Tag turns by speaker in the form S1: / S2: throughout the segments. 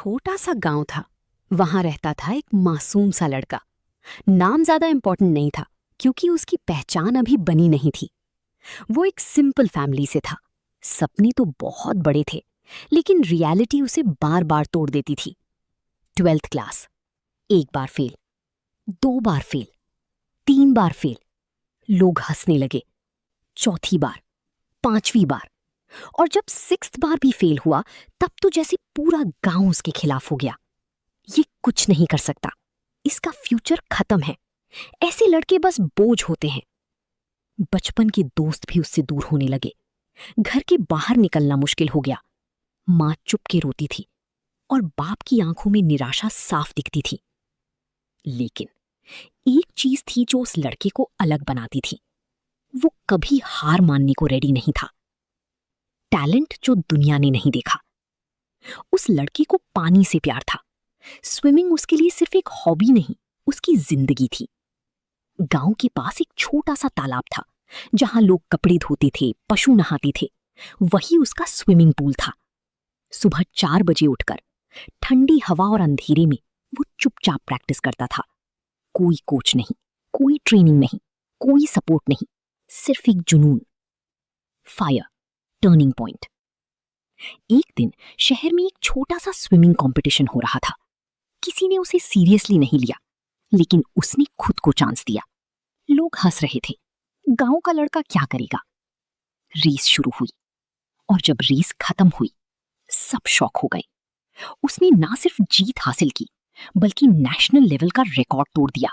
S1: छोटा सा गांव था। वहां रहता था एक मासूम सा लड़का। नाम ज्यादा इंपॉर्टेंट नहीं था क्योंकि उसकी पहचान अभी बनी नहीं थी। वो एक सिंपल फैमिली से था। सपने तो बहुत बड़े थे, लेकिन रियलिटी उसे बार बार तोड़ देती थी। 12th क्लास, एक बार फेल, 2 बार फेल, 3 बार फेल। लोग हंसने लगे। चौथी बार, 5वीं बार, और जब 6th बार भी फेल हुआ, तब तो जैसे पूरा गांव उसके खिलाफ हो गया। ये कुछ नहीं कर सकता, इसका फ्यूचर खत्म है, ऐसे लड़के बस बोझ होते हैं। बचपन के दोस्त भी उससे दूर होने लगे। घर के बाहर निकलना मुश्किल हो गया। मां चुप के रोती थी और बाप की आंखों में निराशा साफ दिखती थी। लेकिन एक चीज थी जो उस लड़के को अलग बनाती थी। वो कभी हार मानने को रेडी नहीं था। टैलेंट जो दुनिया ने नहीं देखा। उस लड़के को पानी से प्यार था। स्विमिंग उसके लिए सिर्फ एक हॉबी नहीं, उसकी जिंदगी थी। गांव के पास एक छोटा सा तालाब था जहां लोग कपड़े धोते थे, पशु नहाते थे। वही उसका स्विमिंग पूल था। सुबह 4 बजे उठकर ठंडी हवा और अंधेरे में वो चुपचाप प्रैक्टिस करता था। कोई कोच नहीं, कोई ट्रेनिंग नहीं, कोई सपोर्ट नहीं, सिर्फ एक जुनून। Fire, turning point. एक दिन शहर में एक छोटा सा स्विमिंग कंपटीशन हो रहा था। किसी ने उसे सीरियसली नहीं लिया, लेकिन उसने खुद को चांस दिया। लोग हंस रहे थे। गांव का लड़का क्या करेगा? रेस शुरू हुई, और जब रेस खत्म हुई, सब शॉक हो गए। उसने ना सिर्फ जीत हासिल की, बल्कि नेशनल लेवल का रिकॉर्ड तोड़ दिया।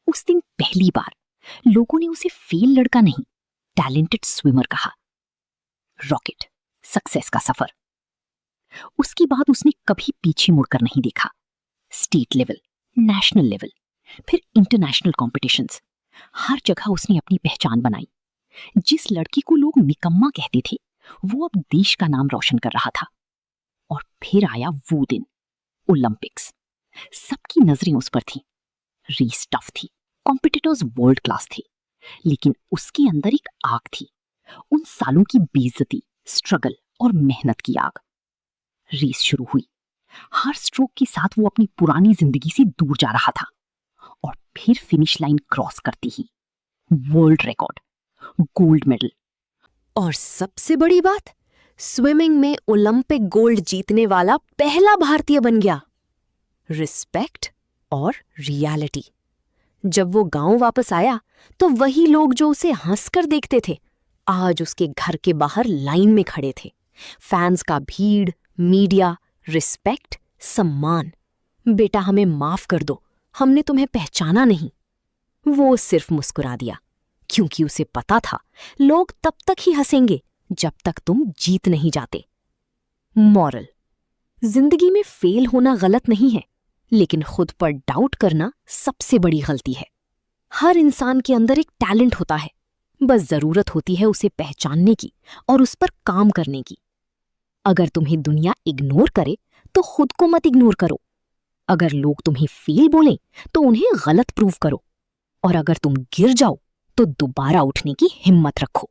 S1: उस दिन पहली बार लोगों ने उसे फेल लड़का नहीं, टैलेंटेड स्विमर कहा। रॉकेट, सक्सेस का सफर। उसके बाद उसने कभी पीछे मुड़कर नहीं देखा। स्टेट लेवल, नेशनल लेवल, फिर इंटरनेशनल कॉम्पिटिशन्स। हर जगह उसने अपनी पहचान बनाई। जिस लड़के को लोग निकम्मा कहते थे, वो अब देश का नाम रोशन कर रहा था। और फिर आया वो दिन, ओलंपिक्स। सबकी नजरें उस पर थी। रेस टफ थी, कॉम्पिटिटर्स वर्ल्ड क्लास थे, लेकिन उसके अंदर एक आग थी। उन सालों की बेइज्जती, स्ट्रगल और मेहनत की आग। रेस शुरू हुई। हर स्ट्रोक के साथ वो अपनी पुरानी जिंदगी से दूर जा रहा था। और फिर फिनिश लाइन क्रॉस करती ही वर्ल्ड रिकॉर्ड, गोल्ड मेडल।
S2: और सबसे बड़ी बात, स्विमिंग में ओलंपिक गोल्ड जीतने वाला पहला भारतीय बन गया। रिस्पेक्ट और रियलिटी। जब वो गांव वापस आया, तो वही लोग जो उसे हंसकर देखते थे, आज उसके घर के बाहर लाइन में खड़े थे। फैंस का भीड़, मीडिया, रिस्पेक्ट, सम्मान। बेटा, हमें माफ कर दो, हमने तुम्हें पहचाना नहीं। वो सिर्फ मुस्कुरा दिया, क्योंकि उसे पता था लोग तब तक ही हंसेंगे जब तक तुम जीत नहीं जाते। मॉरल: जिंदगी में फेल होना गलत नहीं है, लेकिन खुद पर डाउट करना सबसे बड़ी गलती है। हर इंसान के अंदर एक टैलेंट होता है, बस जरूरत होती है उसे पहचानने की और उस पर काम करने की। अगर तुम्हें दुनिया इग्नोर करे, तो खुद को मत इग्नोर करो। अगर लोग तुम्हें फेल बोलें, तो उन्हें गलत प्रूव करो। और अगर तुम गिर जाओ, तो दोबारा उठने की हिम्मत रखो।